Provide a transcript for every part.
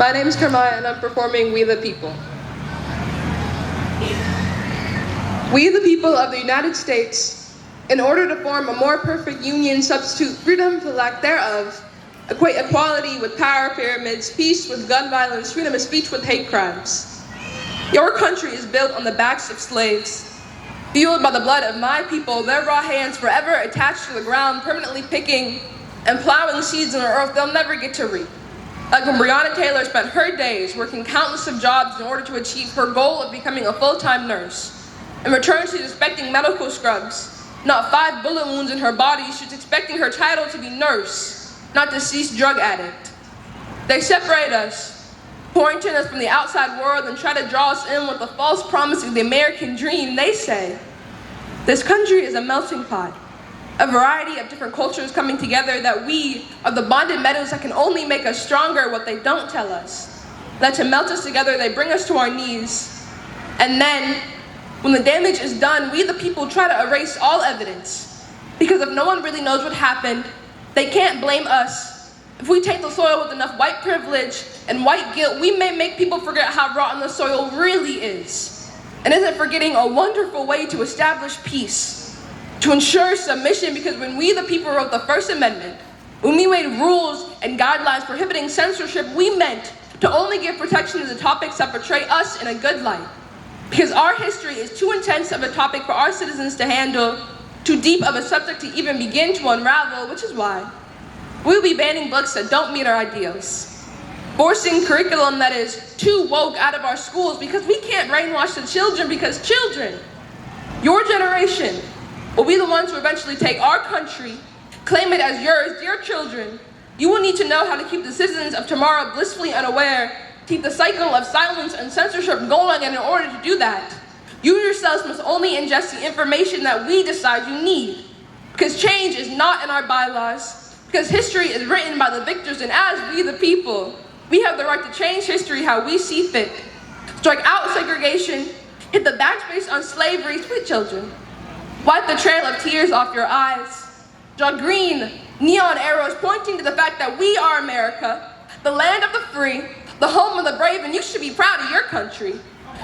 My name is Karmiah and I'm performing We the People. We the people of the United States, in order to form a more perfect union, substitute freedom for lack thereof, equate equality with power pyramids, peace with gun violence, freedom of speech with hate crimes. Your country is built on the backs of slaves, fueled by the blood of my people, their raw hands forever attached to the ground, permanently picking and plowing seeds in the earth they'll never get to reap. Like when Breonna Taylor spent her days working countless of jobs in order to achieve her goal of becoming a full-time nurse. In return, she's expecting medical scrubs, not 5 bullet wounds in her body. She's expecting her title to be nurse, not deceased drug addict. They separate us, quarantine us from the outside world, and try to draw us in with the false promise of the American dream. They say, this country is a melting pot, a variety of different cultures coming together, that we are the bonded metals that can only make us stronger. What they don't tell us, that to melt us together, they bring us to our knees. And then, when the damage is done, we the people try to erase all evidence. Because if no one really knows what happened, they can't blame us. If we take the soil with enough white privilege and white guilt, we may make people forget how rotten the soil really is. And isn't forgetting a wonderful way to establish peace, to ensure submission? Because when we the people wrote the First Amendment, when we made rules and guidelines prohibiting censorship, we meant to only give protection to the topics that portray us in a good light. Because our history is too intense of a topic for our citizens to handle, too deep of a subject to even begin to unravel, which is why we'll be banning books that don't meet our ideals, forcing curriculum that is too woke out of our schools, because we can't brainwash the children, because children, your generation, will be the ones who eventually take our country, claim it as yours. Dear children, you will need to know how to keep the citizens of tomorrow blissfully unaware, keep the cycle of silence and censorship going, and in order to do that, you yourselves must only ingest the information that we decide you need. Because change is not in our bylaws, because history is written by the victors, and as we the people, we have the right to change history how we see fit. Strike out segregation, hit the backspace on slavery, sweet children. Wipe the trail of tears off your eyes. Draw green neon arrows pointing to the fact that we are America, the land of the free, the home of the brave, and you should be proud of your country.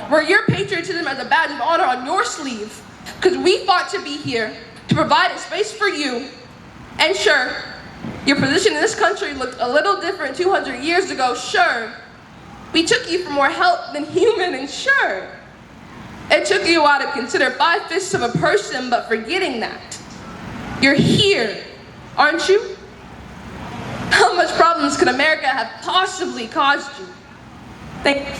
Wear your patriotism as a badge of honor on your sleeve, because we fought to be here, to provide a space for you. And sure, your position in this country looked a little different 200 years ago. Sure, we took you for more help than human, and sure, it took you a while to consider 5/5 of a person, but forgetting that, you're here, aren't you? How much problems could America have possibly caused you? Thank you.